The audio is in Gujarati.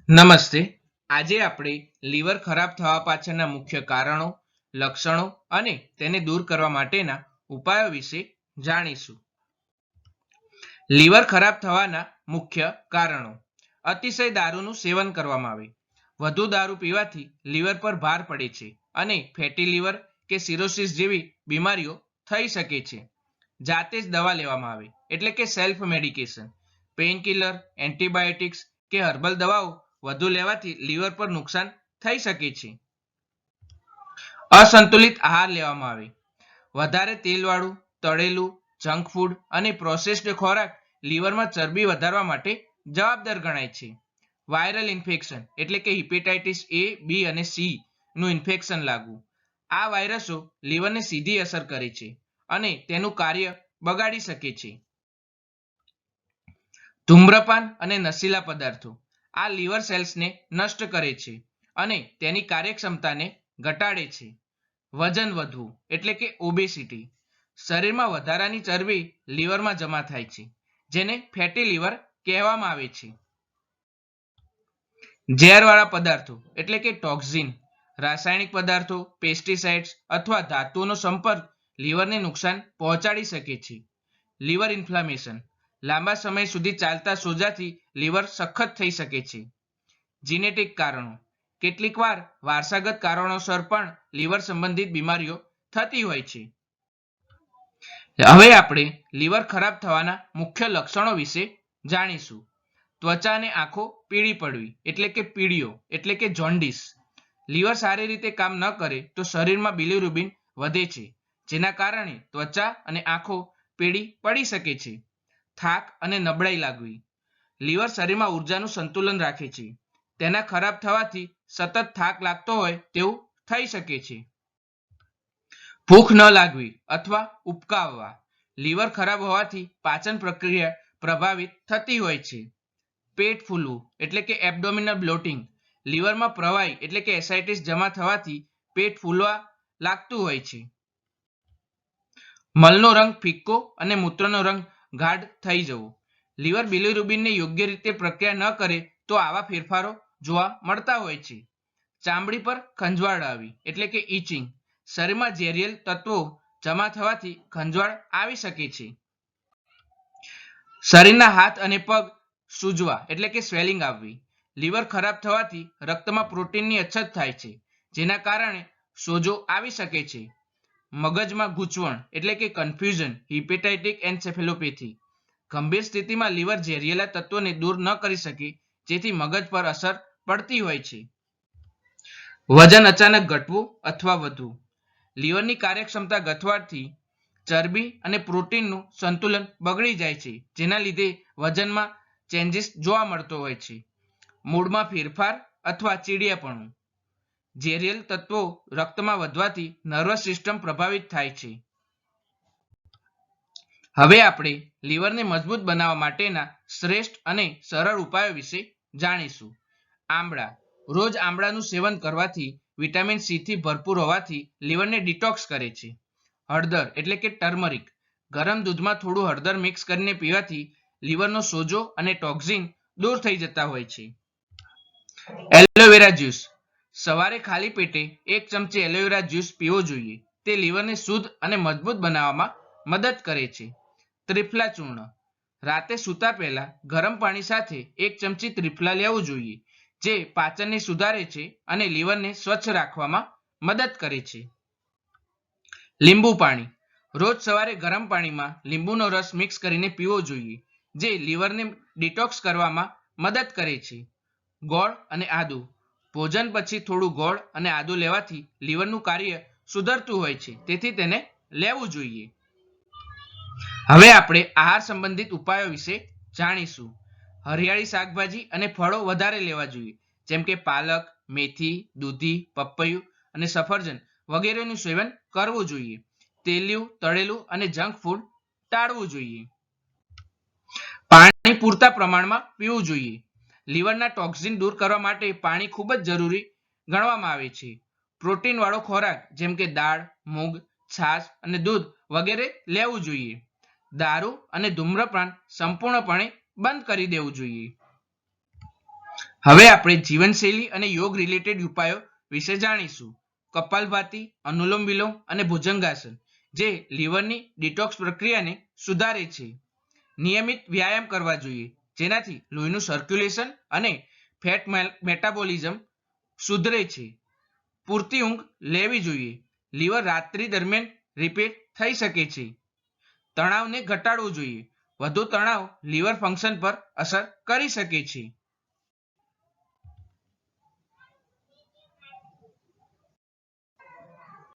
નમસ્તે. આજે આપણે લીવર ખરાબ થવા પાછળના મુખ્ય કારણો, લક્ષણો અને તેને દૂર કરવા માટેના ઉપાયો વિશે જાણીશું. લીવર ખરાબ થવાના મુખ્ય કારણો: અતિશય દારૂનું સેવન કરવામાં આવે. વધુ દારૂ પીવાથી લીવર પર ભાર પડે છે અને ફેટી લીવર કે સિરોસિસ જેવી બીમારીઓ થઈ શકે છે. જાતે જ દવા લેવામાં આવે એટલે કે સેલ્ફ મેડિકેશન. પેઇનકિલર, એન્ટીબાયોટિક્સ કે હર્બલ દવાઓ વધુ લેવાથી લીવર પર નુકસાન થઈ શકે છે. અસંતુલિત આહાર લેવામાં આવે. વધારે તેલવાળું, તળેલું, જંક ફૂડ અને પ્રોસેસ્ડ ખોરાક લીવરમાં ચરબી વધારવા માટે જવાબદાર ગણાય છે. વાયરલ ઇન્ફેક્શન એટલે કે હિપેટાઇટિસ A, B અને C નું ઇન્ફેક્શન લાગવું. આ વાયરસો લીવરને સીધી અસર કરે છે અને તેનું કાર્ય બગાડી શકે છે. ધૂમ્રપાન અને નશીલા પદાર્થો આ લીવર સેલ્સને નષ્ટ કરે છે અને તેની કાર્યક્ષમતાને ઘટાડે છે. વજન વધવું એટલે કે ઓબેસિટી. શરીરમાં વધારાની ચરબી લીવરમાં જમા થાય છે, જેને ફેટી લીવર કહેવામાં આવે છે. ઝેરવાળા પદાર્થો એટલે કે ટોક્સિન. રાસાયણિક પદાર્થો, પેસ્ટિસાઇડ્સ અથવા ધાતુઓનો સંપર્ક લીવરને નુકસાન પહોંચાડી શકે છે. Liver inflammation. લાંબા સમય સુધી ચાલતા સોજાથી લીવર સખત થઈ શકે છે. જીનેટિક કારણો. કેટલીકવાર વારસાગત કારણોસર પણ લીવર સંબંધિત બીમારીઓ થતી હોય છે. હવે આપણે લીવર ખરાબ થવાના મુખ્ય લક્ષણો વિશે જાણીશું. ત્વચા અને આંખો પીળી પડવી એટલે કે પીળીઓ એટલે કે જોન્ડિસ. લીવર સારી રીતે કામ ન કરે તો શરીરમાં બિલિરુબિન વધે છે, જેના કારણે ત્વચા અને આંખો પીળી પડી શકે છે. થાક અને નબળાઈ લાગવી. લીવર શરીરમાં ઉર્જાનું સંતુલન રાખે છે. તેના ખરાબ થવાથી સતત થાક લાગતો હોય તેવું થઈ શકે છે. ભૂખ ન લાગવી અથવા ઉપકાવવા. લીવર ખરાબ હોવાથી પાચન પ્રક્રિયા પ્રભાવિત થતી હોય છે. પેટ ફૂલવું એટલે કે એબ્ડોમિનલ બ્લોટિંગ. લીવરમાં પ્રવાહી એટલે કે એસાઇટિસ જમા થવાથી પેટ ફૂલવા લાગતું હોય છે. મલનો રંગ ફિક્કો અને મૂત્રનો રંગ ગાઢ થઈ જવો. લીવર બિલિરુબિનને યોગ્ય રીતે પ્રક્રિયા ન કરે તો આવા ફેરફારો જોવા મળતા હોય છે. ચામડી પર ખંજવાળ આવી એટલે કે ઇચિંગ. શરીરમાં ઝેરિયલ તત્વો જમા થવાથી ખંજવાળ આવી શકે છે. શરીરના હાથ અને પગ સૂજવા એટલે કે સ્વેલિંગ આવવી. લીવર ખરાબ થવાથી રક્તમાં પ્રોટીનની અછત થાય છે, જેના કારણે સોજો આવી શકે છે. મગજમાં ગૂંચવણ એટલે કે કન્ફ્યુઝન, હિપેટાઇટિક એન્સેફેલોપેથી. ગંભીર સ્થિતિમાં લીવર ઝેરિયેલા તત્વોને દૂર ન કરી શકે, જેથી મગજ પર અસર પડતી હોય છે. વજન અચાનક ઘટવું અથવા વધવું. લીવરની કાર્યક્ષમતા ઘટવાથી ચરબી અને પ્રોટીનનું સંતુલન બગડી જાય છે, જેના લીધે વજનમાં ચેન્જીસ જોવા મળતો હોય છે. મૂડમાં ફેરફાર અથવા ચીડિયાપણું. ઝેરિયલ તત્વો રક્તમાં વધવાથી નર્વસ સિસ્ટમ પ્રભાવિત થાય છે. હવે આપણે લીવરને મજબૂત બનાવવા માટેના શ્રેષ્ઠ અને સરળ ઉપાયો વિશે જાણીશું. આમળા. રોજ આમળાનું સેવન કરવાથી વિટામિન સી થી ભરપૂર હોવાથી લીવરને ડિટોક્સ કરે છે. હળદર એટલે કે ટર્મરિક. ગરમ દૂધમાં થોડું હળદર મિક્સ કરીને પીવાથી લીવરનો સોજો અને ટોક્સિન દૂર થઈ જતા હોય છે. Aloe vera juice. સવારે ખાલી પેટે 1 ચમચી એલોવેરા જ્યુસ પીવો જોઈએ. તે લીવરને શુદ્ધ અને મજબૂત બનાવવામાં મદદ કરે છે. ત્રિફલા ચૂર્ણ. રાતે સૂતા પહેલા ગરમ પાણી સાથે 1 ચમચી ત્રિફલા લેવું જોઈએ, જે પાચનને સુધારે છે અને લીવરને સ્વચ્છ રાખવામાં મદદ કરે છે. લીંબુ પાણી. રોજ સવારે ગરમ પાણીમાં લીંબુનો રસ મિક્સ કરીને પીવો જોઈએ, જે લીવરને ડિટોક્સ કરવામાં મદદ કરે છે. ગોળ અને આદુ. ભોજન પછી થોડું ગોળ અને આદુ લેવાથી લીવરનું કાર્ય સુધરતું હોય છે, તેથી તેને લેવું જોઈએ. હવે આપણે આહાર સંબંધિત ઉપાયો વિશે જાણીશું. હરિયાળી શાકભાજી અને ફળો વધારે લેવા જોઈએ, જેમ કે પાલક, મેથી, દૂધી, પપૈયું અને સફરજન વગેરેનું સેવન કરવું જોઈએ. તેલિયું, તળેલું અને જંક ફૂડ ટાળવું જોઈએ. પાણી પૂરતા પ્રમાણમાં પીવું જોઈએ. લીવરના ટોક્સિન દૂર કરવા માટે પાણી ખૂબ જ જરૂરી ગણવામાં આવે છે. પ્રોટીનવાળો ખોરાક જેમ કે દાળ, મૂગ, છાશ અને દૂધ વગેરે લેવું જોઈએ. દારૂ અને ધૂમ્રપાન સંપૂર્ણપણે બંધ કરી દેવું જોઈએ. હવે આપણે જીવનશૈલી અને યોગ રિલેટેડ ઉપાયો વિશે જાણીશું. કપાલભાતિ, અનુલોમ વિલોમ અને ભુજંગાસન જે લીવરની ડિટોક્સ પ્રક્રિયાને સુધારે છે. નિયમિત વ્યાયામ કરવા જોઈએ જેનાથી લોહીનું સર્ક્યુલેશન અને ફેટ મેટાબોલિઝમ સુધરે છે. પૂરતી ઊંઘ લેવી જોઈએ. લીવર રાત્રિ દરમિયાન રિપેર થઈ શકે છે. તણાવને ઘટાડવો જોઈએ. વધુ તણાવ લીવર ફંક્શન પર અસર કરી શકે છે.